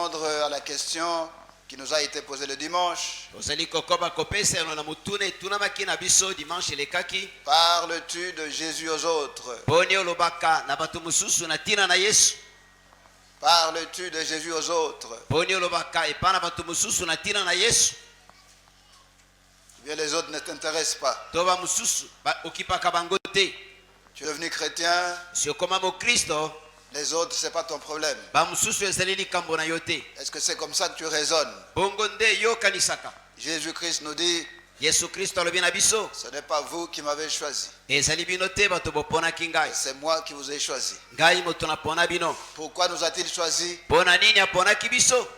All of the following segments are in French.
répondre à la question qui nous a été posée le dimanche. Parles-tu de Jésus aux autres? Parles-tu de Jésus aux autres? Ou bien les autres ne t'intéressent pas? Tu es devenu chrétien, les autres, ce n'est pas ton problème. Est-ce que c'est comme ça que tu raisonnes? Jésus-Christ nous dit, ce n'est pas vous qui m'avez choisi. C'est moi qui vous ai choisi. Pourquoi nous a-t-il choisi?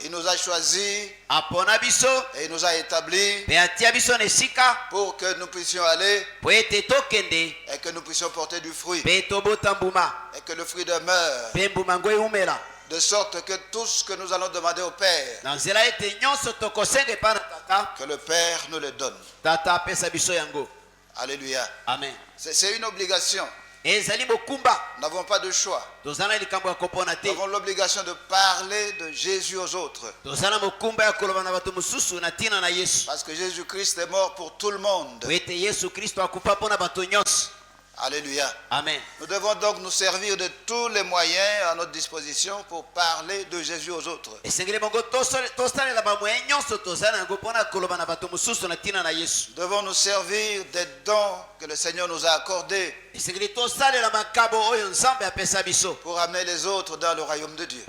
Il nous a choisi et il nous a établis pour que nous puissions aller et que nous puissions porter du fruit et que le fruit demeure, de sorte que tout ce que nous allons demander au Père, que le Père nous le donne. Alléluia. Amen. C'est une obligation. Nous n'avons pas de choix. Nous avons l'obligation de parler de Jésus aux autres. Parce que Jésus-Christ est mort pour tout le monde. Alléluia. Amen. Nous devons donc nous servir de tous les moyens à notre disposition pour parler de Jésus aux autres. Nous devons nous servir des dons que le Seigneur nous a accordés pour amener les autres dans le royaume de Dieu.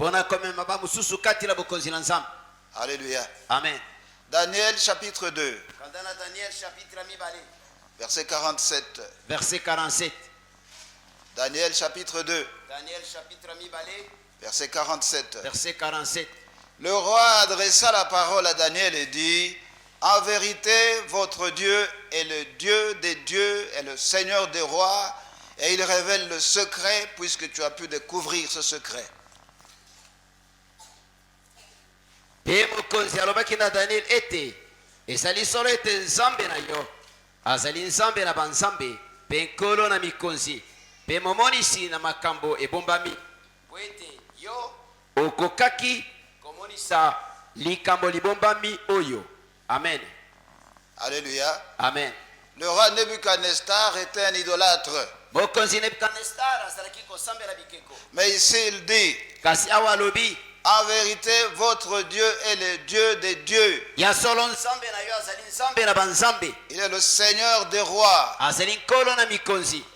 Alléluia. Amen. Daniel chapitre 2. Verset 47. Verset 47. Daniel chapitre 2. Daniel chapitre Verset 47. Verset 47. Le roi adressa la parole à Daniel et dit, en vérité, votre Dieu est le Dieu des dieux et le Seigneur des rois, et il révèle le secret puisque tu as pu découvrir ce secret. Azali nzambe na banzambe pe nkolo na mikonzi pe momonisi na makambo ebombami bwete yo okokaki komonisa likambo libombami oyo. Amen. Alléluia. Amen. Le roi Nebuchadnezzar était un idolâtre. Mokonzi Nebuchadnezzar azalaki kosambela bikeko. Mais ici il dit, kasi awa lobi, en vérité, votre Dieu est le Dieu des dieux. Il est le Seigneur des rois.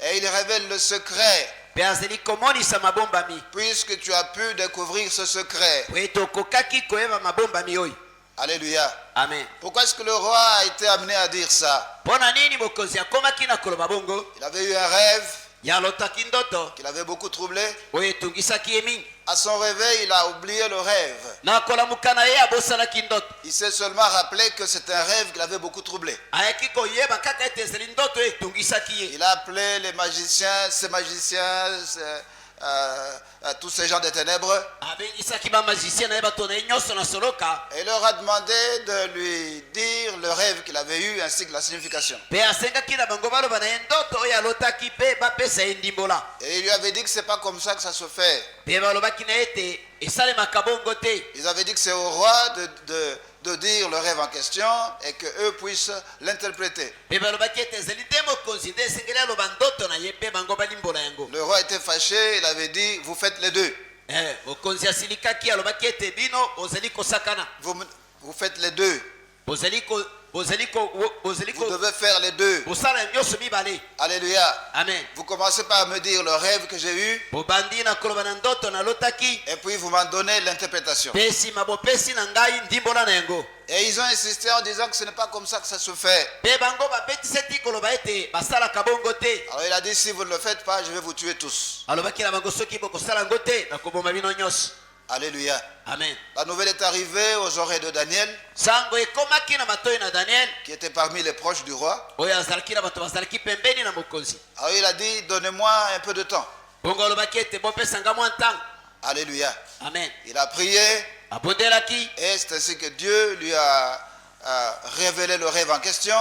Et il révèle le secret. Puisque tu as pu découvrir ce secret. Alléluia. Amen. Pourquoi est-ce que le roi a été amené à dire ça? Il avait eu un rêve qu'il avait beaucoup troublé. À son réveil, il a oublié le rêve. Il s'est seulement rappelé que c'est un rêve qu'il avait beaucoup troublé. Il a appelé les magiciens, ces magiciens, tous ces gens des ténèbres. Et il leur a demandé de lui dire le rêve qu'il avait eu ainsi que la signification. Et il lui avait dit que c'est pas comme ça que ça se fait. Ils avaient dit que c'est au roi de dire le rêve en question et que eux puissent l'interpréter. Le roi était fâché, il avait dit, vous faites les deux. Vous faites les deux. Vous devez faire les deux. Alléluia. Amen. Vous commencez par me dire le rêve que j'ai eu. Et puis vous m'en donnez l'interprétation. Et ils ont insisté en disant que ce n'est pas comme ça que ça se fait. Alors il a dit, si vous ne le faites pas, je vais vous tuer tous. Alléluia. Amen. La nouvelle est arrivée aux oreilles de Daniel, qui était parmi les proches du roi. Alors il a dit, donnez-moi un peu de temps. Alléluia. Amen. Il a prié. Et c'est ainsi que Dieu lui a révélé le rêve en question.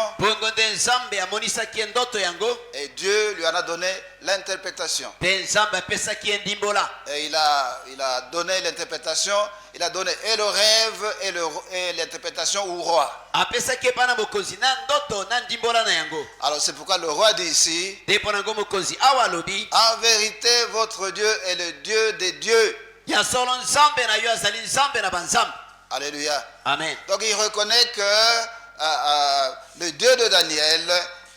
Et Dieu lui en a donné l'interprétation. Et il a donné l'interprétation. Il a donné et le rêve et l'interprétation au roi. Alors c'est pourquoi le roi dit ici, en vérité votre Dieu est le Dieu des dieux. Alléluia. Amen. Donc il reconnaît que le Dieu de Daniel,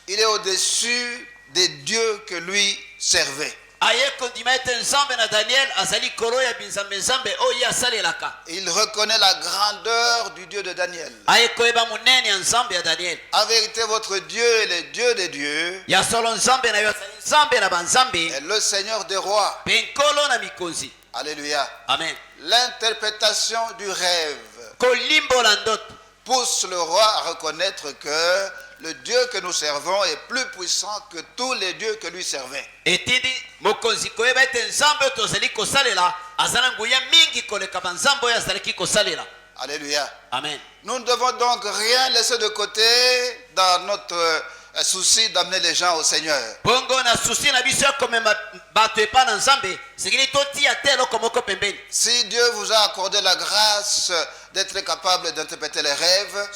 il est au-dessus des dieux que lui servait. Il reconnaît la grandeur du Dieu de Daniel. En vérité, votre Dieu est le Dieu des dieux et le Seigneur des rois. Alléluia. Amen. L'interprétation du rêve pousse le roi à reconnaître que le Dieu que nous servons est plus puissant que tous les dieux que lui servait. Alléluia. Amen. Nous ne devons donc rien laisser de côté dans notre souci d'amener les gens au Seigneur. Si Dieu vous a accordé la grâce d'être capable d'interpréter les rêves,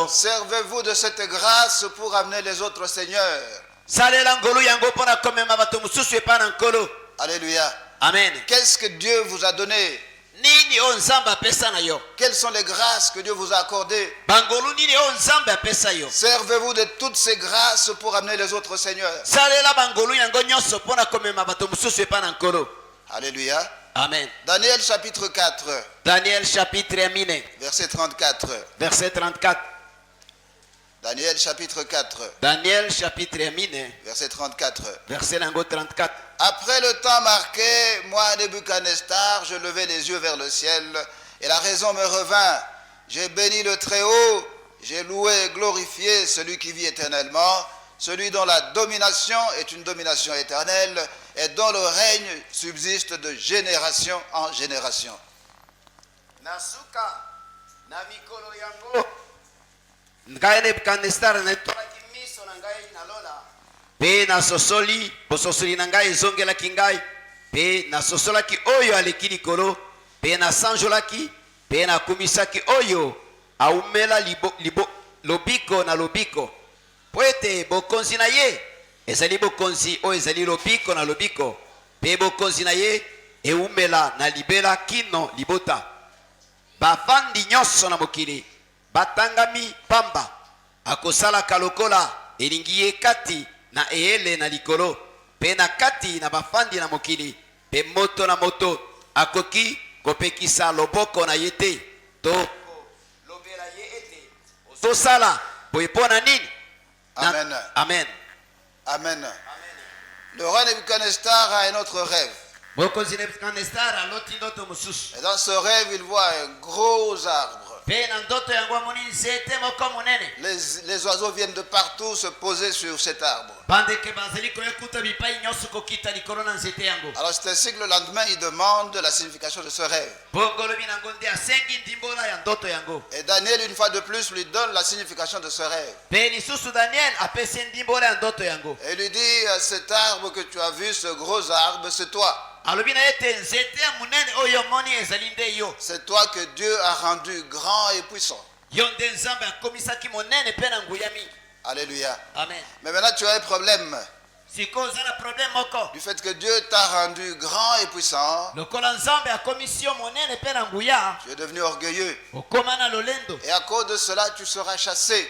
servez-vous de cette grâce pour amener les autres au Seigneur. Alléluia. Amen. Qu'est-ce que Dieu vous a donné? Quelles sont les grâces que Dieu vous a accordées? Servez-vous de toutes ces grâces pour amener les autres au Seigneur. Alléluia. Amen. Daniel chapitre 4. Daniel chapitre 1. Verset 34. Verset 34. Daniel chapitre 4. Daniel chapitre 1. Verset 34. Verset 34. Après le temps marqué, moi, Nebuchadnezzar, je levai les yeux vers le ciel, et la raison me revint. J'ai béni le Très-Haut, j'ai loué et glorifié celui qui vit éternellement, celui dont la domination est une domination éternelle, et dont le règne subsiste de génération en génération. Nasuka, na mikolo yango, ngai Nebuchadnezzar netolaki miso na ngai nalola. Pe na sosoli, bososoli na ngai ezongelaki ngai, pe na sosolaki oyo aleki likolo, pe na sanjolaki, pe na kumisaki oyo aumela lobiko na lobiko. Po ete bokonzi na ye ezali bokonzi oyo ezali lobiko na lobiko, pe bokonzi na ye eumela na libela kino libota. Bafandi nyonso na mokili batangami pamba, akosalaka lokola elingi ye kati na eele na likolo, pe na kati na bafandi na mokili, pe moto na moto akoki kopekisa loboko na ye te to lobela ye ete ozosala boye mpo na nini. Amen. Amen. Amen. Le roi Nebuchadnezzar a un autre rêve. Et dans ce rêve, il voit un gros arbre. Les oiseaux viennent de partout se poser sur cet arbre. Alors c'est ainsi que le lendemain, il demande la signification de ce rêve. Et Daniel, une fois de plus, lui donne la signification de ce rêve. Et il lui dit, cet arbre que tu as vu, ce gros arbre, c'est toi. C'est toi que Dieu a rendu grand et puissant. Alléluia. Amen. Mais maintenant tu as un problème. Du fait que Dieu t'a rendu grand et puissant, tu es devenu orgueilleux. Et à cause de cela, tu seras chassé.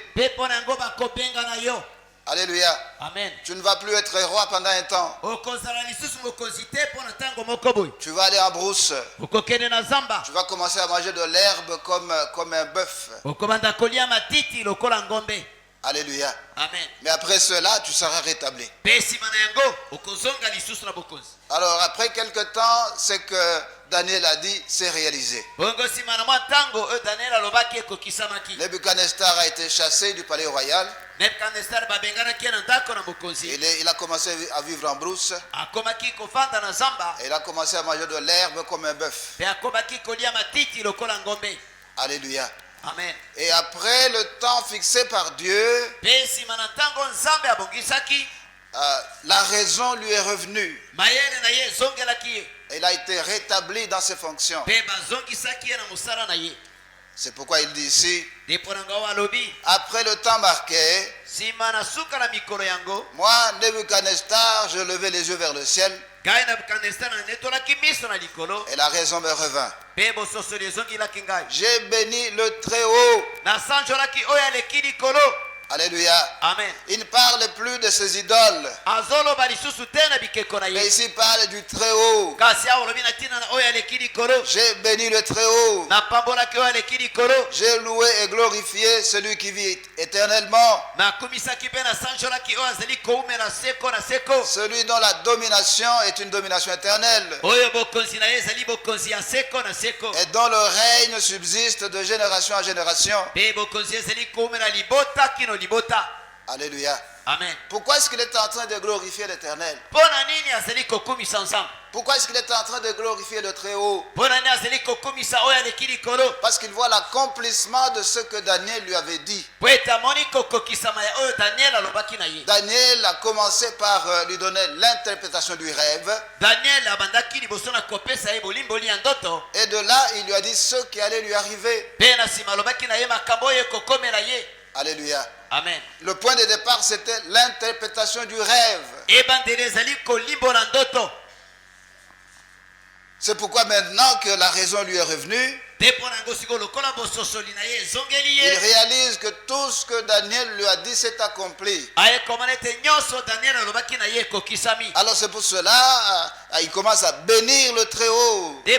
Alléluia. Amen. Tu ne vas plus être roi pendant un temps. Tu vas aller en brousse. Tu vas commencer à manger de l'herbe comme un bœuf. Alléluia. Amen. Mais après cela, tu seras rétabli. Alors après quelque temps, ce que Daniel a dit, c'est réalisé. Nebuchadnezzar a été chassé du palais royal. Il a commencé à vivre en brousse. Et il a commencé à manger de l'herbe comme un bœuf. Alléluia. Amen. Et après le temps fixé par Dieu, la raison lui est revenue. Il a été rétabli dans ses fonctions. C'est pourquoi il dit ici, après le temps marqué, moi, Nebuchadnezzar, je levai les yeux vers le ciel, et la raison me revint. J'ai béni le Très-Haut. Alléluia. Amen. Il ne parle plus de ses idoles. Mais ici il parle du Très-Haut. J'ai béni le Très-Haut. J'ai loué et glorifié celui qui vit éternellement. Celui dont la domination est une domination éternelle. Et dont le règne subsiste de génération en génération. Alléluia. Amen. Pourquoi est-ce qu'il est en train de glorifier l'Éternel? Pourquoi est-ce qu'il est en train de glorifier le Très-Haut? Parce qu'il voit l'accomplissement de ce que Daniel lui avait dit. Daniel a commencé par lui donner l'interprétation du rêve. Et de là, il lui a dit ce qui allait lui arriver. Alléluia. Amen. Le point de départ, c'était l'interprétation du rêve. C'est pourquoi maintenant que la raison lui est revenue, il réalise que tout ce que Daniel lui a dit s'est accompli. Alors c'est pour cela il commence à bénir le Très-Haut. Il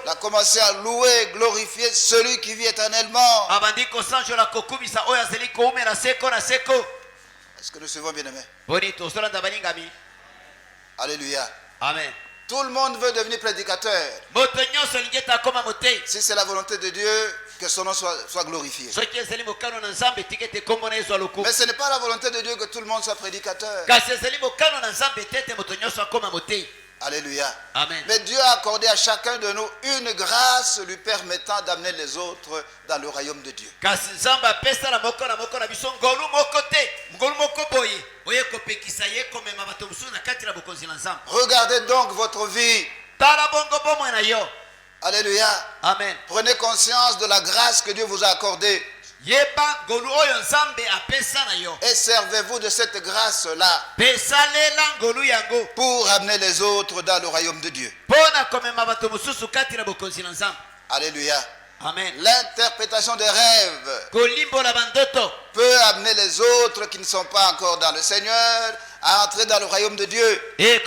a commencé à louer et glorifier celui qui vit éternellement. Est-ce que nous suivons, bien-aimés? Alléluia. Amen. Tout le monde veut devenir prédicateur. Si c'est la volonté de Dieu, que son nom soit glorifié. Mais ce n'est pas la volonté de Dieu que tout le monde soit prédicateur. Alléluia. Amen. Mais Dieu a accordé à chacun de nous une grâce lui permettant d'amener les autres dans le royaume de Dieu. Regardez donc votre vie. Alléluia. Amen. Prenez conscience de la grâce que Dieu vous a accordée. Et servez-vous de cette grâce-là pour amener les autres dans le royaume de Dieu. Alléluia. Amen. L'interprétation des rêves peut amener les autres qui ne sont pas encore dans le Seigneur à entrer dans le royaume de Dieu. Il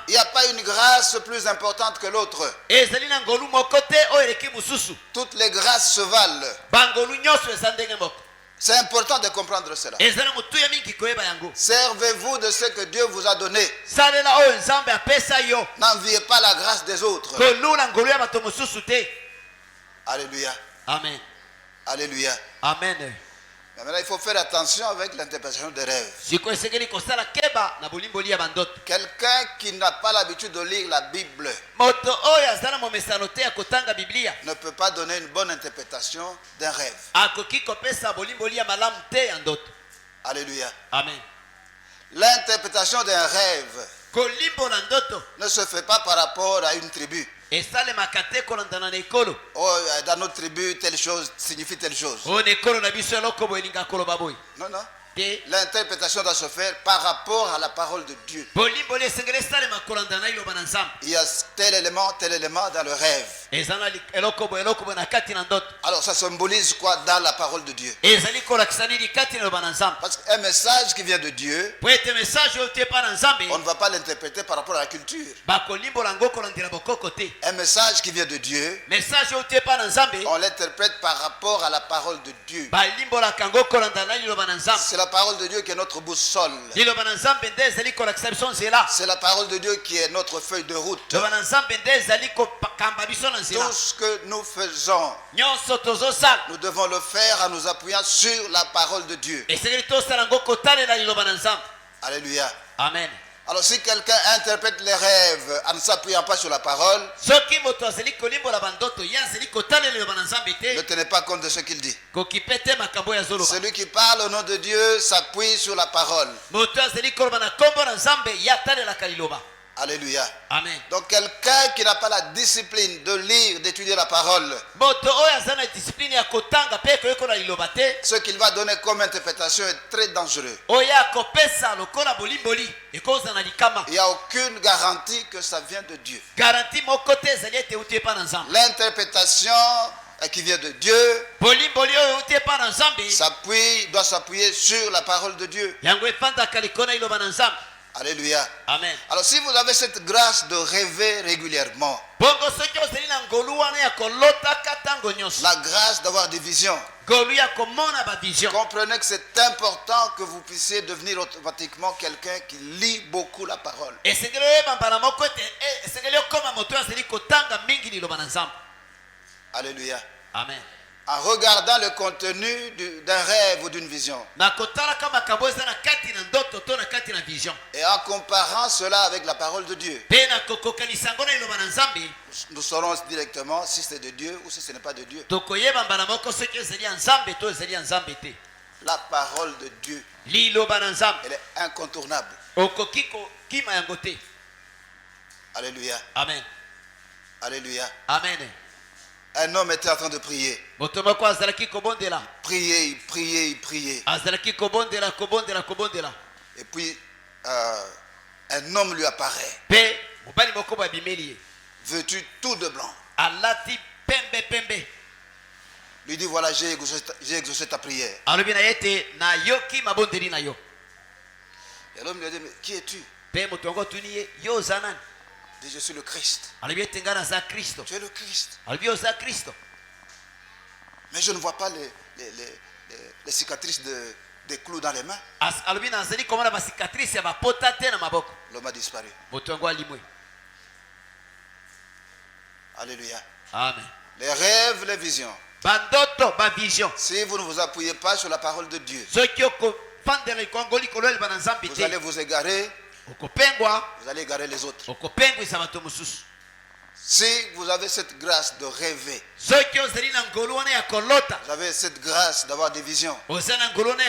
n'y a pas une grâce plus importante que l'autre. Toutes les grâces se valent. C'est important de comprendre cela. Servez-vous de ce que Dieu vous a donné. N'enviez pas la grâce des autres. Alléluia. Amen. Alléluia. Amen. Mais maintenant, il faut faire attention avec l'interprétation des rêves. Quelqu'un qui n'a pas l'habitude de lire la Bible ne peut pas donner une bonne interprétation d'un rêve. Alléluia. Amen. L'interprétation d'un rêve ne se fait pas par rapport à une tribu. Oh, dans notre tribu, telle chose signifie telle chose. Non, non. L'interprétation doit se faire par rapport à la parole de Dieu. Il y a tel élément dans le rêve. Alors ça symbolise quoi dans la parole de Dieu? Parce qu'un message qui vient de Dieu, on ne va pas l'interpréter par rapport à la culture. Un message qui vient de Dieu, on l'interprète par rapport à la parole de Dieu. C'est la parole de Dieu qui est notre boussole. C'est la parole de Dieu qui est notre feuille de route. tout ce que nous faisons, nous devons le faire en nous appuyant sur la parole de Dieu. Alléluia. Amen. Alors si quelqu'un interprète les rêves en ne s'appuyant pas sur la parole, ne tenez pas compte de ce qu'il dit. Celui qui parle au nom de Dieu s'appuie sur la parole. Alléluia. Amen. Donc quelqu'un qui n'a pas la discipline de lire, d'étudier la parole, ce qu'il va donner comme interprétation est très dangereux. Il n'y a aucune garantie que ça vient de Dieu. L'interprétation qui vient de Dieu doit s'appuyer sur la parole de Dieu. Alléluia. Amen. Alors si vous avez cette grâce de rêver régulièrement, la grâce d'avoir des visions, comprenez que c'est important que vous puissiez devenir automatiquement quelqu'un qui lit beaucoup la parole. Alléluia. Amen. En regardant le contenu d'un rêve ou d'une vision, et en comparant cela avec la parole de Dieu, nous saurons directement si c'est de Dieu ou si ce n'est pas de Dieu. La parole de Dieu, elle est incontournable. Alléluia. Amen. Alléluia. Amen. Un homme était en train de prier. Prier, il priait, il priait. Et puis, un homme lui apparaît. Vêtu tout de blanc. Lui dit, voilà, j'ai exaucé ta prière. Et l'homme lui a dit, mais qui es-tu? Il dit, je suis le Christ. Tu es le Christ. Mais je ne vois pas les cicatrices des clous dans les mains. L'homme a disparu. Alléluia. Amen. Les rêves, les visions. Si vous ne vous appuyez pas sur la parole de Dieu, vous allez vous égarer. Vous allez égarer les autres. Si vous avez cette grâce de rêver, vous avez cette grâce d'avoir des visions, devenez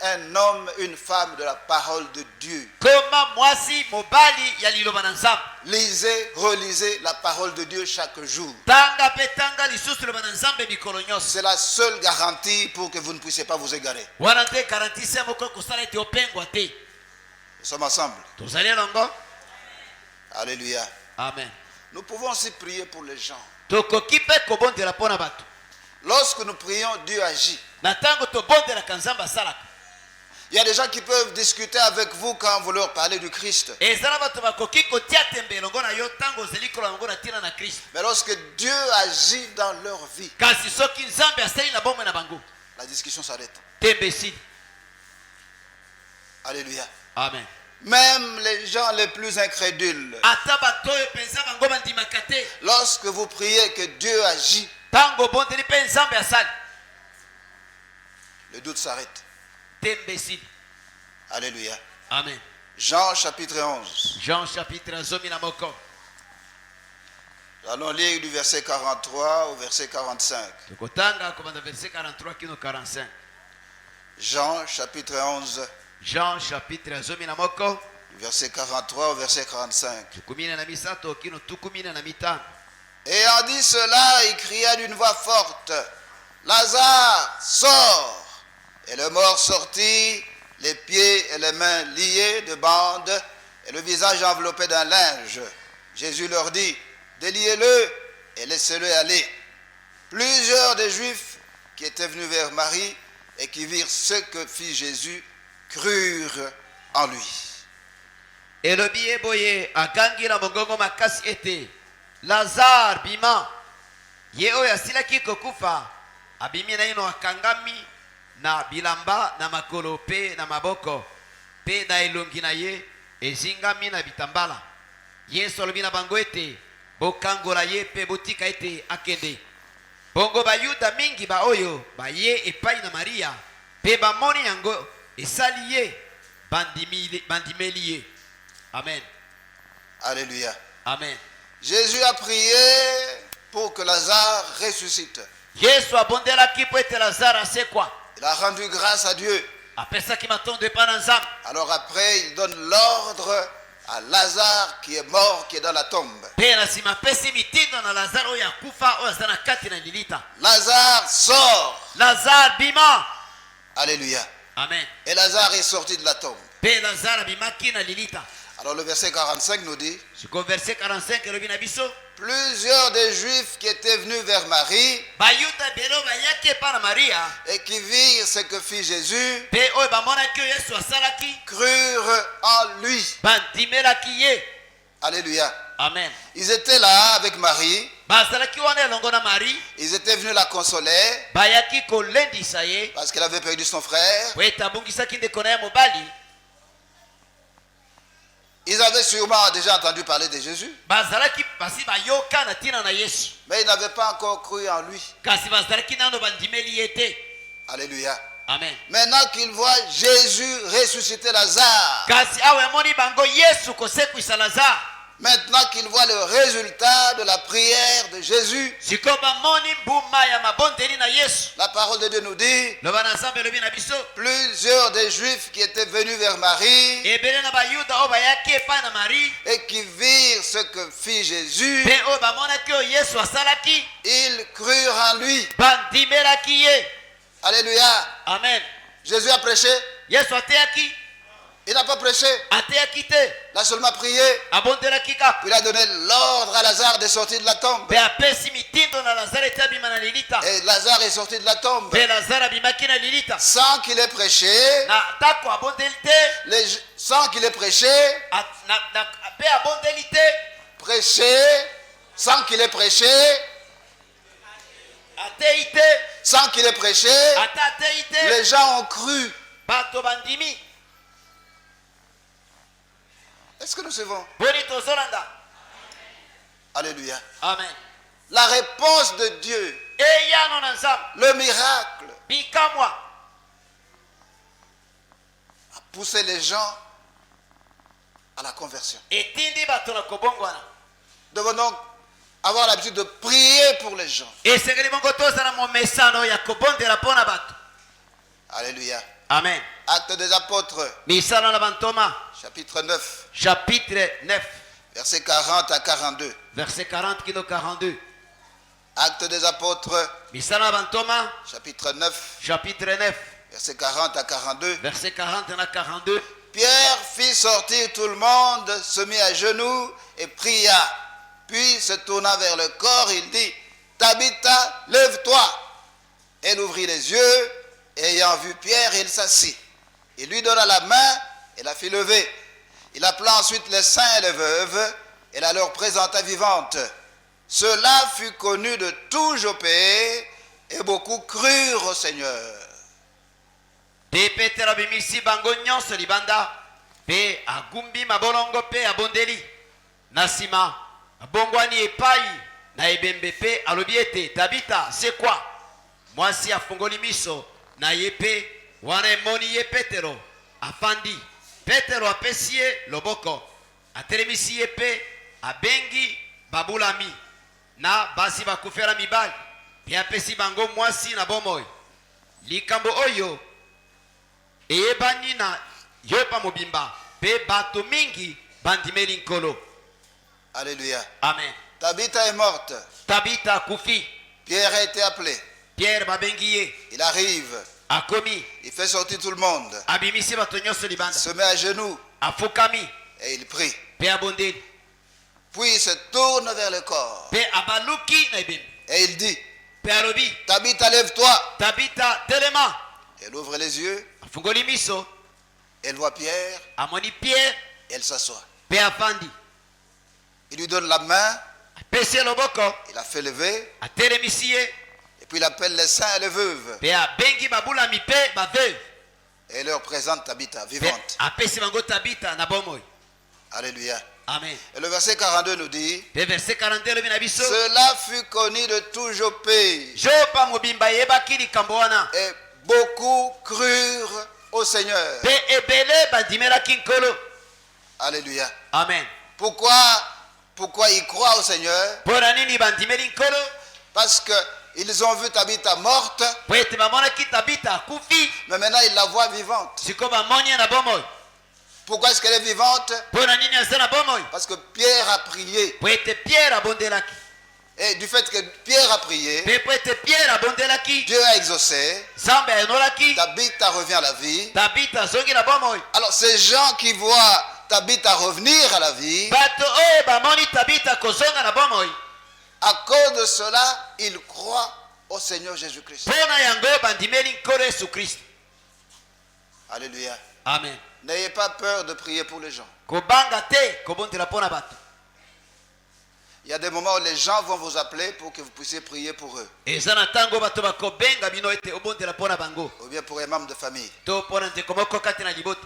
un homme, une femme de la parole de Dieu. Lisez, relisez la parole de Dieu chaque jour. C'est la seule garantie pour que vous ne puissiez pas vous égarer. Nous sommes ensemble. Alléluia. Amen. Nous pouvons aussi prier pour les gens. Lorsque nous prions, Dieu agit. Il y a des gens qui peuvent discuter avec vous quand vous leur parlez du Christ. Mais lorsque Dieu agit dans leur vie, la discussion s'arrête. Alléluia. Amen. Même les gens les plus incrédules, lorsque vous priez que Dieu agit, le doute s'arrête. Alléluia. Amen. Jean chapitre 11. Jean chapitre 11. Nous allons lire du verset 43 au verset 45. Jean chapitre 11. Jean chapitre 11. Verset 43 au verset 45. Et en dit cela, il cria d'une voix forte, Lazare, sors! Et le mort sortit, les pieds et les mains liés de bandes, et le visage enveloppé d'un linge. Jésus leur dit, déliez-le et laissez-le aller. Plusieurs des Juifs qui étaient venus vers Marie et qui virent ce que fit Jésus, crurent en lui. Et le billet boye a gangi na mongongo makasi ete Lazare bima ye oyo asilaki kokufa abimi na ino akangami na bilamba na makolo pe na maboko pe na elongi na ye ezingami na bitambala. Yesu alobi na bango ete bokangola ye pe botika ete akende. Bongo bayuda mingi ba oyo ba ye epai na Maria pe bamoni yango esali ye bandimeli ye. Amen. Alléluia. Amen. Jésus a prié pour que Lazare ressuscite. Yesu abondelaki po ete Lazare asekwa. Il a rendu grâce à Dieu. Apesaki matondo epai na Nzambe. Alors après, il donne l'ordre à Lazare qui est mort, qui est dans la tombe. Lazare sort. Lazare bima. Alléluia. Amen. Et Lazare est sorti de la tombe. Alors le verset 45 nous dit, plusieurs des Juifs qui étaient venus vers Marie et qui virent ce que fit Jésus crurent en lui. Alléluia. Amen. Ils étaient là avec Marie. Ils étaient venus la consoler parce qu'elle avait perdu son frère. Ils avaient sûrement déjà entendu parler de Jésus, mais ils n'avaient pas encore cru en lui. Alléluia. Amen. Maintenant qu'ils voient Jésus ressusciter Lazare, maintenant qu'ils voient le résultat de la prière de Jésus, la parole de Dieu nous dit, plusieurs des Juifs qui étaient venus vers Marie et qui virent ce que fit Jésus, ils crurent en lui. Alléluia. Amen. Jésus a prêché. Il n'a pas prêché. Il a seulement prié. Puis il a donné l'ordre à Lazare de sortir de la tombe. Et Lazare est sorti de la tombe. Sans qu'il ait prêché. Sans qu'il ait prêché. Prêché. Sans qu'il ait prêché. Sans qu'il ait prêché. Les gens ont cru. Est-ce que nous suivons? Alléluia. Amen. La réponse de Dieu, le miracle, a poussé les gens à la conversion. Devons donc avoir l'habitude de prier pour les gens. Alléluia. Amen. Actes des apôtres, chapitre 9. Chapitre 9. Verset 40 à 42. Verset 40 kilo 42. Actes des apôtres, chapitre 9. Chapitre 9. Verset 40 à 42. Verset 40 à 42. Pierre fit sortir tout le monde, se mit à genoux et pria. Puis se tournant vers le corps, il dit, Tabitha, lève-toi. Elle ouvrit les yeux, et ayant vu Pierre, il s'assit. Il lui donna la main et la fit lever. Il appela ensuite les saints et les veuves et la leur présenta vivante. Cela fut connu de tout Jopé et beaucoup crurent au Seigneur. De Petero bimisi bango nyonso libanda pe agumbi mabolongo pe abondeli nasima abongwani epai na ebembe pe alobi ete Tabita c'est quoi mwasi afungoli miso na yepe wana emoni ye Petero afandi Petero apesi ye loboko atelemisi ye pe abengi babulami na basi bakufera mibali pe apesi bango mwasi na bomoi likambo oyo eyebani na yopa mobimba pe bato mingi bandimeli nkolo. Alléluia. Amen. Tabitha est morte. Tabitha kufi. Pierre a été appelé. Pierre babengiye. Il arrive. Akomi. Il fait sortir tout le monde. Abimisi bato nyonso libanda. Se met à genoux. Afukami. Et il prie. Pe abondeli. Puis il se tourne vers le corps. Pe abaluki na ebembe. Et il dit, Pe alobi. Tabitha, lève-toi. Tabitha telema. Elle ouvre les yeux. Afungoli miso. Elle voit Pierre. Amoni Pierre. Elle s'assoit. Pe afandi. Il lui donne la main. Apesi loboko. Il a fait lever. Atelemisi ye. Et puis il appelle les saints et les veuves. Pe abengi babulami pe baveuve. Et leur présente Tabitha, vivante. Apesi bango Tabitha na bomoi. Alléluia. Amen. Et le verset 42 nous dit, Pe verset 42 le binabiso. cela fut connu de tout Jopé. Jopa mobimba yebaki likambo wana. Et beaucoup crurent au Seigneur. Pe ebele bandimelaki nkolo. Alléluia. Amen. Pourquoi ils croient au Seigneur? Pona nini bandimeli nkolo? Parce qu'ils ont vu Tabitha morte. Po ete bamonaki Tabitha akufi. Mais maintenant ils la voient vivante. Siko bamoni na bomoi. Pourquoi est-ce qu'elle est vivante? Pona nini aza na bomoi? Parce que Pierre a prié. Po ete Pierre abondelaki. Et du fait que Pierre a prié, Pe po ete Pierre abondelaki. Dieu a exaucé. Nzambe ayenolaki. Tabitha revient à la vie. Tabitha azongi na bomoi. Alors ces gens qui voient Tabitha revenir à la vie, Bato oyo bamoni Tabitha kozonga na bomoi. à cause de cela, ils croient au Seigneur Jésus-Christ. Pona yango bandimeli nkolo Yesu Kristo. Alléluia. Amen. N'ayez pas peur de prier pour les gens. Kobanga te kobondela pona bato. Il y a des moments où les gens vont vous appeler pour que vous puissiez prier pour eux. Eza na ntango bato bakobenga bino ete obondela pona bango. Ou bien pour un membre de famille. To pona ndeko moko kati na libota.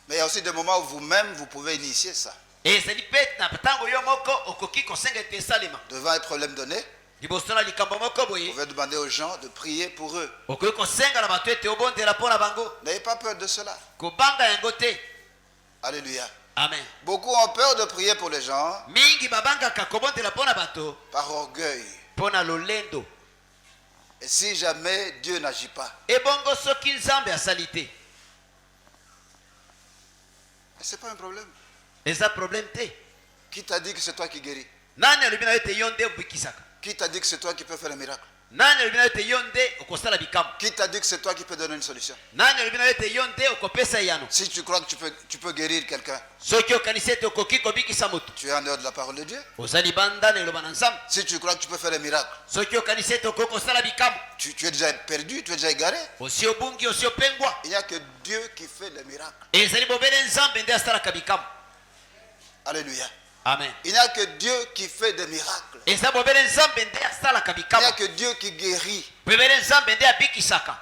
Mais il y a aussi des moments où vous-même, vous pouvez initier ça. Ezali pe na ntango yo moko okoki kosenga ete esalema. Devant un problème donné, Liboso na likambo moko vous boye. pouvez demander aux gens de prier pour eux. Okoki kosenga na bato ete obondela pona bango. N'ayez pas peur de cela. Kobanga yango te. Alléluia. Amen. Beaucoup ont peur de prier pour les gens Mingi babangaka kobondela pona bato par orgueil. pona lolendo. Et si jamais Dieu n'agit pas, Ebongo soki Nzambe asali te. ce n'est pas un problème. Eza problème te. Qui t'a dit que c'est toi qui guéris? Nani alobi na yo ete yo nde obikisaka? Qui t'a dit que c'est toi qui peux faire un miracle? Nani alobi na yo ete yo nde okosala bikambo? Qui t'a dit que c'est toi qui peux donner une solution? Nani alobi na yo ete yo nde okopesa yano? Si tu crois que tu peux guérir quelqu'un, Soki okanisi ete okoki kobikisa moto, tu es en dehors de la parole de Dieu. ozali banda na eloba na Nzambe. Si tu crois que tu peux faire un miracle, Soki okanisi ete okoki kosala bikambo, tu es déjà perdu, tu es déjà égaré. osi obungi osi opengwa. Il n'y a que Dieu qui fait les miracles. Ezali bobele Nzambe nde asalaka bikambo. Alléluia. Amen. Il n'y a que Dieu qui fait des miracles. Eza bobele Nzambe nde asalaka Il n'y bikambo. a que Dieu qui guérit. Bobele Nzambe nde abikisaka.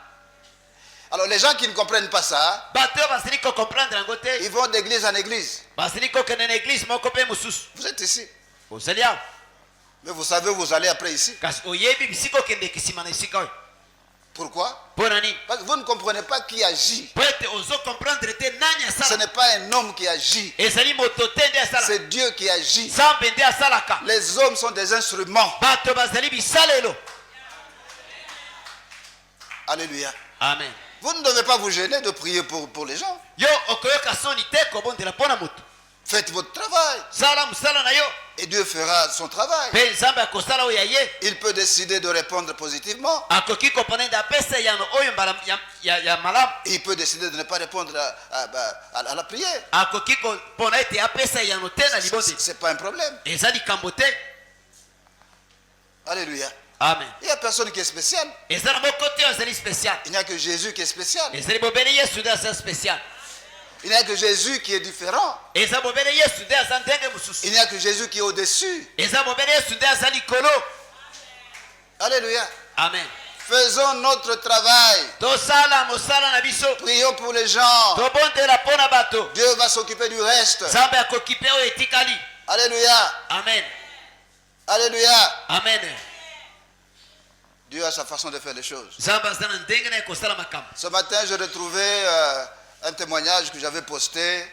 Alors les gens qui ne comprennent pas ça, Bato oyo basili kocomprendre yango te. ils vont d'église en église. Basili kokende na église moko mpe mosusu. Vous êtes ici. Ozali awa. Mais vous savez où vous allez après ici. Kasi oyebi bisika okende kisima na esika oyo. Pourquoi? Mpo nini? Parce que vous ne comprenez pas qui agit. Po ete ozocomprendre te nani Ce asala. n'est pas un homme qui agit. Ezali moto te nde asala. C'est Dieu qui agit. Nzambe nde asalaka. Les hommes sont des instruments. Bato bazali bisalelo. Alléluia. Amen. Vous ne devez pas vous gêner de prier pour les gens. Yo okoyoka soni te kobondela mpo na moto. Faites votre travail. Sala mosala na yo. Et Dieu fera son travail. Mpe Nzambe akosala oyo ya ye. Il peut décider de répondre positivement. Akoki kopona nde apesa yano oyo mbala ya malamu. Il peut décider de ne pas répondre à la prière. Akoki kopona ete apesa yano te na libonde. Ce n'est pas un problème. Eza likambo te. Alléluia. Amen. Il n'y a personne qui est spécial. Eza na moko te azali spécial. Il n'y a que Jésus qui est spécial. Ezali bobele Yesu nde aza spécial. Il n'y a que Jésus qui est différent. Eza bobele Yesu nde aza ndenge mosusu. Il n'y a que Jésus qui est au-dessus. Eza bobele Yesu nde aza likolo. Alléluia. Amen. Faisons notre travail. Tosala mosala na biso. Prions pour les gens. Tobondela mpo na bato. Dieu va s'occuper du reste. Nzambe akokipe oyo etikali. Alléluia. Amen. Alléluia. Amen. Dieu a sa façon de faire les choses. Nzambe aza na ndenge na ekosala makambo. Ce matin, j'ai retrouvé un témoignage que j'avais posté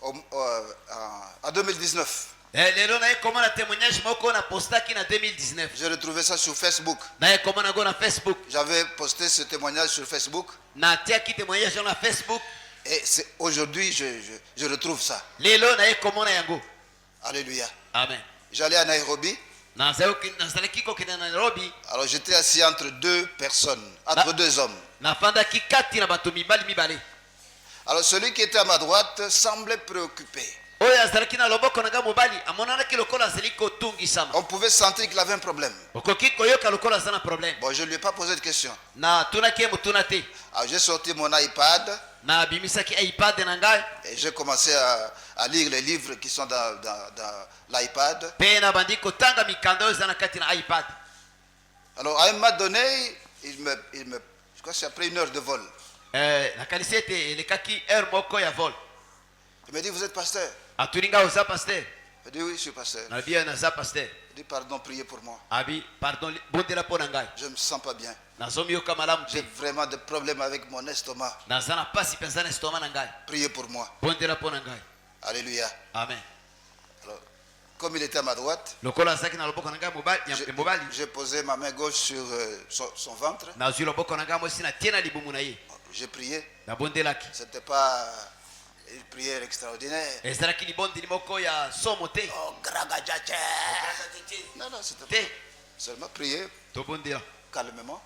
en 2019. Lelo na ekomona témoignage moko na postaki na 2019. J'ai retrouvé ça sur Facebook. Na ekomona go na Facebook. J'avais posté ce témoignage sur Facebook. Na tiaki témoignage na Facebook. Et aujourd'hui, je retrouve ça. Lelo na ekomona yango. Alléluia. Amen. J'allais à Nairobi. Nazalaki kokende na Nairobi. Alors j'étais assis entre deux personnes, entre deux hommes. Nafandaki kati na bato mibali mibale. Alors celui qui était à ma droite semblait préoccupé. Oyo azalaki na loboko na nga mobali amonanaki lokola azali kotungisama. On pouvait sentir qu'il avait un problème. Okoki koyoka lokola aza na problème. Bon, je ne lui ai pas posé de question. Na tunaki ye motuna te. Alors j'ai sorti mon iPad. Na bimisaki iPad na ngai. Et j'ai commencé à lire les livres qui sont dans l'iPad. Pe na bandi kotanga mikanda oyo eza na kati na iPad. Alors à un moment donné, je crois que c'est après 1 heure de vol. Nakanisi ete elekaki heure moko ya vol. Il me dit, vous êtes pasteur? Atuninga oza pasteur. Il dit oui, je suis pasteur. pasteur. Il dit pardon, priez pour moi. Pardon, je ne me sens pas bien. J'ai vraiment des problèmes avec mon estomac. Priez pour moi. Alléluia. Amen. Alors, comme il était à ma droite, j'ai posé ma main gauche sur son ventre. J'ai prié. C'était pas une prière extraordinaire. Oh, non, non, c'était pas. Seulement prier calmement.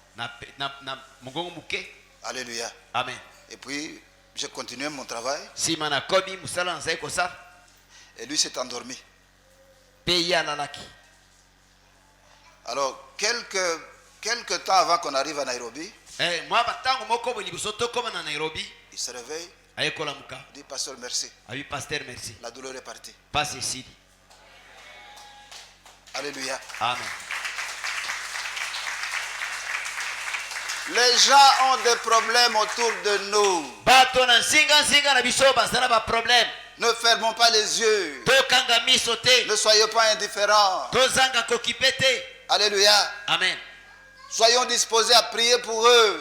Alléluia. Amen. Et puis, j'ai continué mon travail. Et lui s'est endormi. Alors, quelques temps avant qu'on arrive à Nairobi, il se réveille. Il dit, pasteur, merci. La douleur est partie. Alléluia. Amen. Les gens ont des problèmes autour de nous. Ne fermons pas les yeux. Ne soyez pas indifférents. Alléluia. Amen. Soyons disposés à prier pour eux.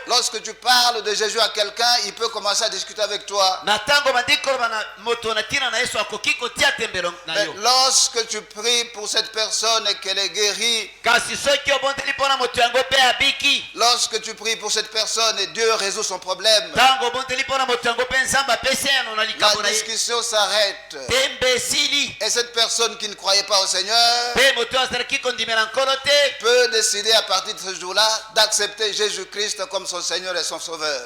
Lorsque tu parles de Jésus à quelqu'un, il peut commencer à discuter avec toi. Mais lorsque tu pries pour cette personne et qu'elle est guérie, lorsque tu pries pour cette personne et Dieu résout son problème, la discussion s'arrête. Et cette personne qui ne croyait pas au Seigneur peut décider à partir de ce jour-là d'accepter Jésus-Christ comme son Seigneur et son Sauveur.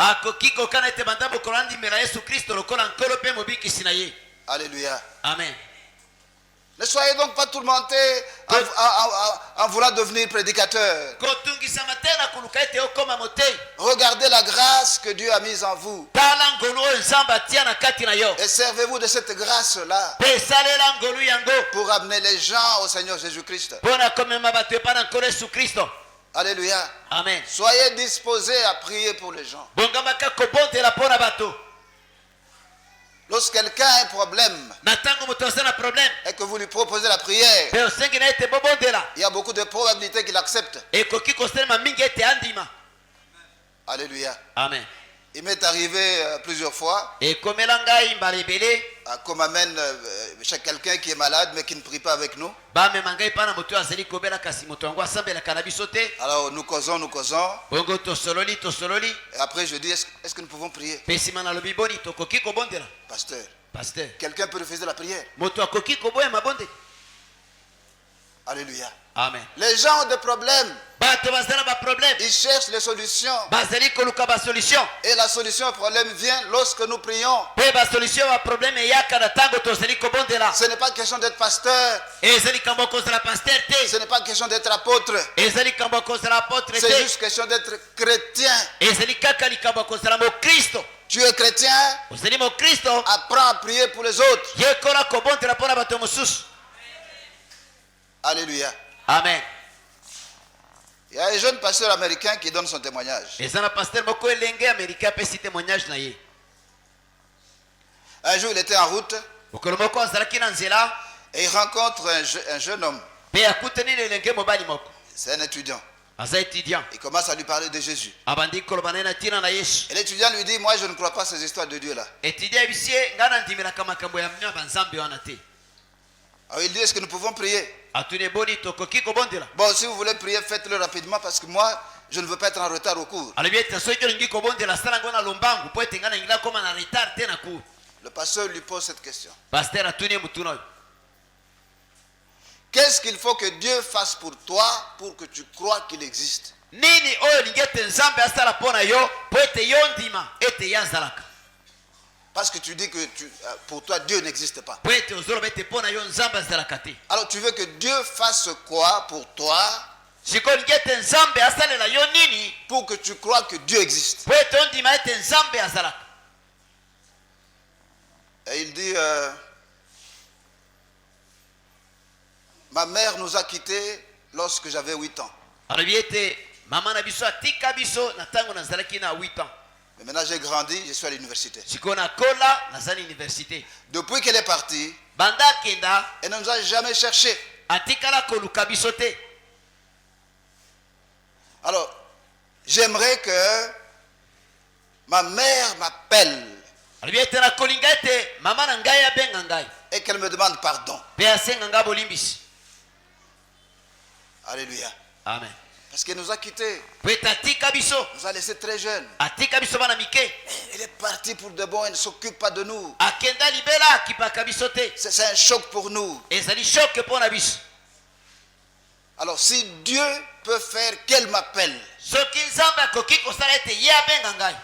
Alléluia. Amen. Ne soyez donc pas tourmentés en voulant devenir prédicateur. Regardez la grâce que Dieu a mise en vous. Et servez-vous de cette grâce-là pour amener les gens au Seigneur Jésus-Christ. Alléluia. Amen. Soyez disposés à prier pour les gens. Lorsque quelqu'un a un problème et que vous lui proposez la prière, il y a beaucoup de probabilités qu'il accepte. Alléluia. Amen. Il m'est arrivé plusieurs fois qu'on m'amène chez quelqu'un qui est malade mais qui ne prie pas avec nous. Alors nous causons. Et après je dis, est-ce que nous pouvons prier? Pasteur, quelqu'un peut refuser la prière? Alléluia. Amen. Les gens ont des problèmes. Ils cherchent les solutions. Et la solution au problème vient lorsque nous prions. Ce n'est pas question d'être pasteur. Ce n'est pas question d'être apôtre. C'est juste question d'être chrétien. Tu es chrétien. Apprends à prier pour les autres. Alléluia. Amen. Il y a un jeune pasteur américain qui donne son témoignage. Un jour, il était en route et il rencontre un jeune homme. C'est un étudiant. Il commence à lui parler de Jésus. Et l'étudiant lui dit, moi je ne crois pas à ces histoires de Dieu là. Alors il dit, est-ce que nous pouvons prier? Bon, si vous voulez prier, faites-le rapidement parce que moi, je ne veux pas être en retard au cours. Le pasteur lui pose cette question. Qu'est-ce qu'il faut que Dieu fasse pour toi pour que tu crois qu'il existe? Parce que tu dis que pour toi Dieu n'existe pas. Alors tu veux que Dieu fasse quoi pour toi pour que tu crois que Dieu existe? Et il dit, ma mère nous a quittés lorsque j'avais 8 ans. Mais maintenant j'ai grandi, je suis à l'université. Sikona kola nazali université. Depuis qu'elle est partie, Banda kenda elle ne nous a jamais cherché. atikala koluka biso te. Alors, j'aimerais que ma mère m'appelle Alibi etena kolinga ete mama na ngai abenga ngai. et qu'elle me demande pardon. Pe asenga nga bolimbisi. Alléluia. Amen. Parce qu'elle nous a quittés. Pweta atika biso. Nous a laissés très jeunes. Atika biso bana mike. Elle est partie pour de bon, elle ne s'occupe pas de nous. Akenda libela akipaka biso te. C'est un choc pour nous. Ezali choc pona biso. Alors si Dieu peut faire qu'elle m'appelle Soki nzambe akoki kosala ete ye abenga ngai.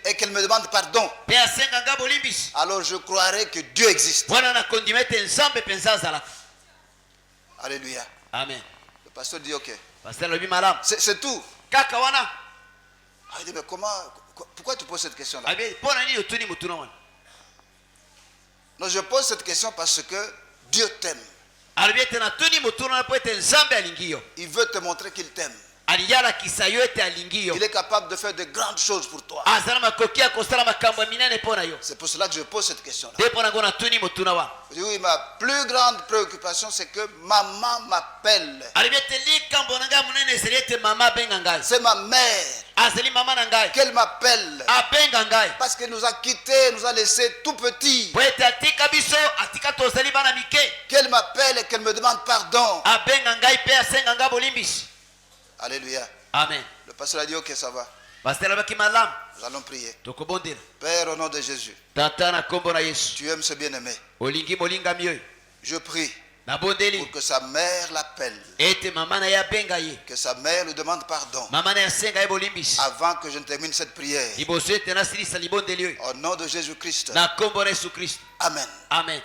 et qu'elle me demande pardon, Pe asenga nga bolimbisi. alors je croirais que Dieu existe. Wana na kondima ete nzambe penza azalaka. Alléluia. Amen. Le pasteur dit ok. Pasteur lobi malamu. C'est tout. Kaka wana. Ah, il dit mais pourquoi tu poses cette question-là? Abi pona nini otuni mutuna wana. Non, je pose cette question parce que Dieu t'aime. Alibi ete na tuni mutuna po ete nzambe alingi yo. Il veut te montrer qu'il t'aime. Aliyala kisa yo ete alingi yo. Il est capable de faire de grandes choses pour toi. Azala makoki akosala makambo ya minene pona yo. C'est pour cela que je pose cette question-là. Te pona ngo na tuni mutuna wana. Oui, ma plus grande préoccupation, c'est que maman m'appelle. Alibi ete likambo na ngai munene ezali ete mama abenga ngai. C'est ma mère Azali mama na ngai. qu'elle m'appelle. Abenga ngai. Parce qu'elle nous a quittés, nous a laissés tout petits. Po ete atika biso atika tozali bana mike. Qu'elle m'appelle et qu'elle me demande pardon. Abenga ngai pe asenga nga bolimbisi. Alléluia. Amen. Le pasteur a dit ok, ça va. Pasteur abaki malamu. Nous allons prier. Tokobondela. Père, au nom de Jésus, Tata na kombo na Yesu. tu aimes ce bien-aimé. Olingi molinga miyo. Je prie Nabondeli. pour que sa mère l'appelle. Ete mama na ya benga ye. Que sa mère lui demande pardon. Mama na ya senga ye bolimbisi. Avant que je ne termine cette prière. Liboso ete na silisa libondeli yo. Au nom de Jésus-Christ. Na kombo na Yesu Kristo. Amen. Amen.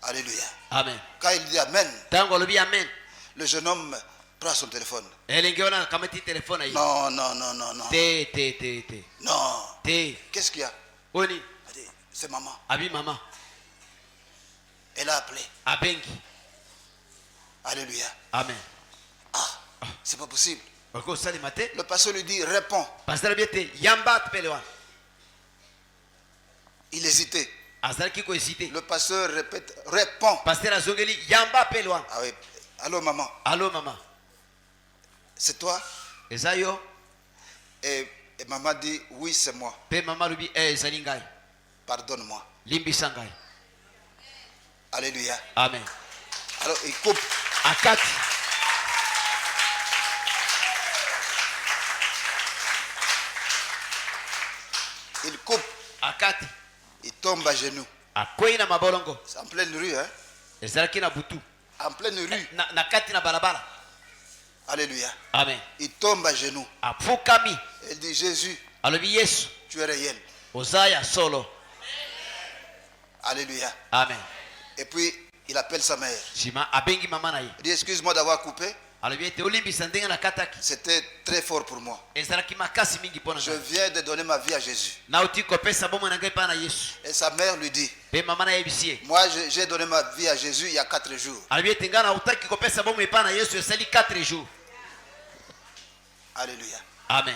Alléluia. Amen. Quand il dit Amen, Tango lobi amen. le jeune homme prend son téléphone. Elenge wana kamati telefone ye. Non, non, non, non, non. Te. Non. Te. Qu'est-ce qu'il y a? Oni. Elle dit, c'est maman. Abi mama. Elle a appelé. Abengi. Alléluia. Amen. Ah, c'est pas possible. Oko sali mate. Le pasteur lui dit, réponds. Pasteur biete yamba tpele wana. Il hésitait. Azalaki ko hésiter. Le pasteur répète, réponds. Pasteur azongeli yamba pele wana. Ah oui. Allô maman. Allô mama. C'est toi? Eza yo. Et maman dit, oui c'est moi. Pe mama lobi ezali ngai. Pardonne-moi. Limbisa ngai. Alléluia. Amen. Alors il coupe. Akati. Il coupe. Akati. Il tombe à genoux. Akwei na mabolongo. C'est en pleine rue, hein? Ezalaki na butu. En pleine rue. Na kati na balabala. Alléluia. Amen. Il tombe à genoux. Afukami. Il dit, Jésus, Alobi Yesu. tu es réel. Ozaya solo. Alléluia. Amen. Et puis, il appelle sa mère. Shima abengi mama na ye. Il dit, excuse-moi d'avoir coupé. Alobi ete olimbisa ndenge na kataki. C'était très fort pour moi. Ezalaki makasi mingi pona Je ngai. viens de donner ma vie à Jésus. Nauti kopesa bomo na ngai pa na Yesu. Et sa mère lui dit, Pe mama na yebisi ye. moi j'ai donné ma vie à Jésus il y a 4 jours. Alobi ete ngai na utaki kopesa bomo pa na Yesu esali 4 jours. Alléluia. Amen.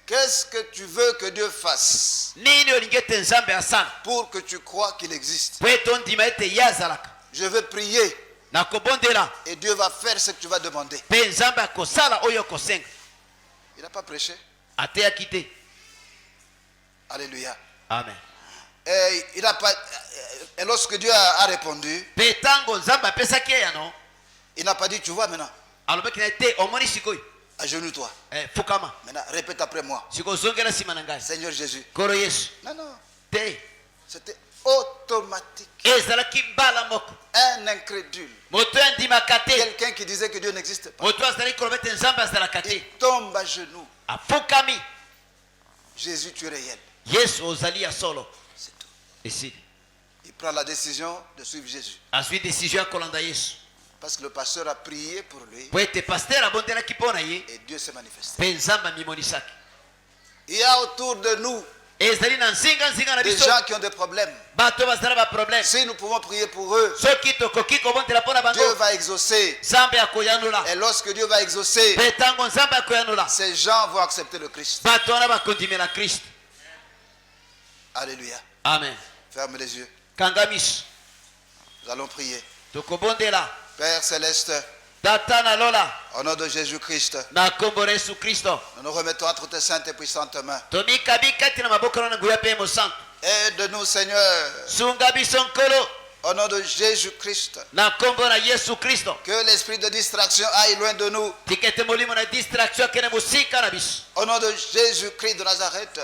Qu'est-ce que tu veux que Dieu fasse Nini olingi ete nzambe asala? pour que tu crois qu'il existe? Po ete ondima ete ye azalaka. Je vais prier Nakobondela. et Dieu va faire ce que tu vas demander. Pe nzambe akosala oyo kosenga. Il n'a pas prêché. Ateyaki te. Alléluia. Amen. Et, il a pas, et lorsque Dieu a répondu, Pe tango nzambe apesaki ye yano. il n'a pas dit, tu vois maintenant, Alobaki na ete omoni sikoyo. agenouille-toi. Fukama. Maintenant, répète après moi. Siko zongela sima na ngai. Seigneur Jésus. Koro Yesu. Non, non. Te. C'était automatique. Ezalaki mbala moko. Un incrédule. Moto andimaka te. Quelqu'un qui disait que Dieu n'existe pas. Moto azali koloba ete nzambe azalaka te. Il tombe à genoux. Afukami. Jésus, tu es réel. Yesu ozali ya solo. C'est tout. Esili. Il prend la décision de suivre Jésus. Azwi décision ya kolanda Yesu. Parce que le pasteur a prié pour lui Po ete pasteur abondelaki mpo na ye. et Dieu s'est manifesté. Pe nzambe amimonisaki. Il y a autour de nous Des gens qui ont des problèmes. Si nous pouvons prier pour eux, Dieu va exaucer. Et lorsque Dieu va exaucer, ces gens vont accepter le Christ. Alléluia. Amen. Ferme les yeux. Nous allons prier. Père céleste, au nom de Jésus-Christ, nous nous remettons entre tes saintes et puissantes mains. Aide-nous, Seigneur. Au nom de Jésus-Christ, que l'esprit de distraction aille loin de nous. Au nom de Jésus-Christ de Nazareth,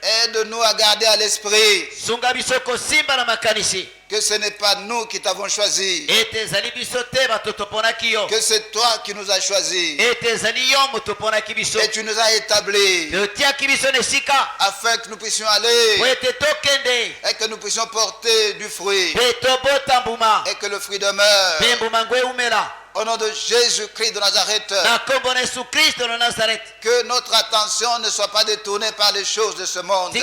aide-nous à garder à l'esprit que ce n'est pas nous qui t'avons choisi, que c'est toi qui nous as choisis, et tu nous as établis afin que nous puissions aller et que nous puissions porter du fruit et que le fruit demeure. Au nom de Jésus-Christ de Nazareth, que notre attention ne soit pas détournée par les choses de ce monde.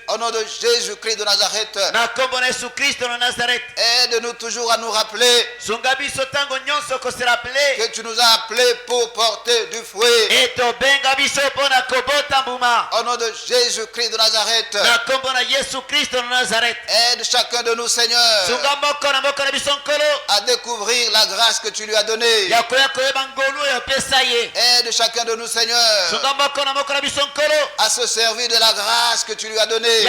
Au nom de Jésus-Christ de Nazareth, aide-nous toujours à nous rappeler que tu nous as appelés pour porter du fruit. Au nom de Jésus-Christ de Nazareth, aide chacun de nous, Seigneur, à découvrir la grâce que tu lui as donnée. Aide chacun de nous, Seigneur, à se servir de la grâce que tu lui as donnée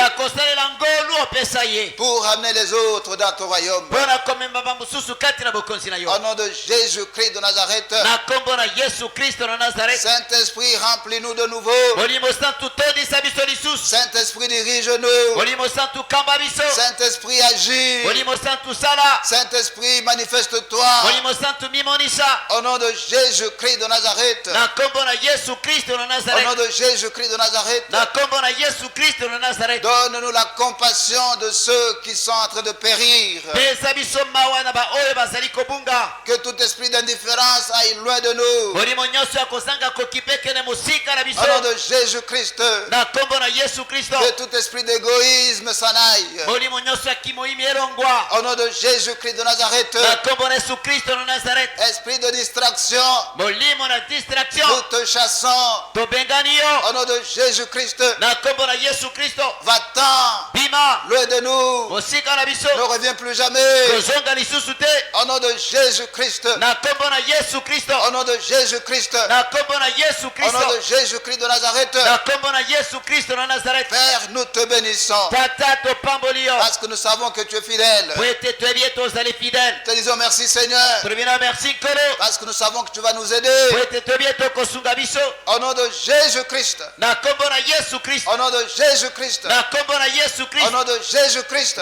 pour amener les autres dans ton royaume. Au nom de Jésus-Christ de Nazareth, Saint-Esprit, remplis-nous de nouveau. Saint-Esprit, dirige-nous. Saint-Esprit, agis. Saint-Esprit, manifeste-toi. Au nom de Jésus-Christ de Nazareth. Au nom de Jésus-Christ de Nazareth. Donne-nous la compassion de ceux qui sont en train de périr. Que tout esprit d'indifférence aille loin de nous. Au nom de Jésus-Christ. Que tout esprit d'égoïsme s'en aille. Au nom de Jésus-Christ de Nazareth. Esprit de distraction, nous te chassons. Au nom de Jésus-Christ, va-t'en loin de nous, ne reviens plus jamais. Au nom de Jésus-Christ, au nom de Jésus-Christ, au nom de Jésus-Christ de Nazareth, Père, nous te bénissons parce que nous savons que tu es fidèle. Te disons merci, Seigneur, parce que nous savons que tu vas nous aider. Au nom de Jésus-Christ, au nom de Jésus-Christ, au nom de Jésus-Christ,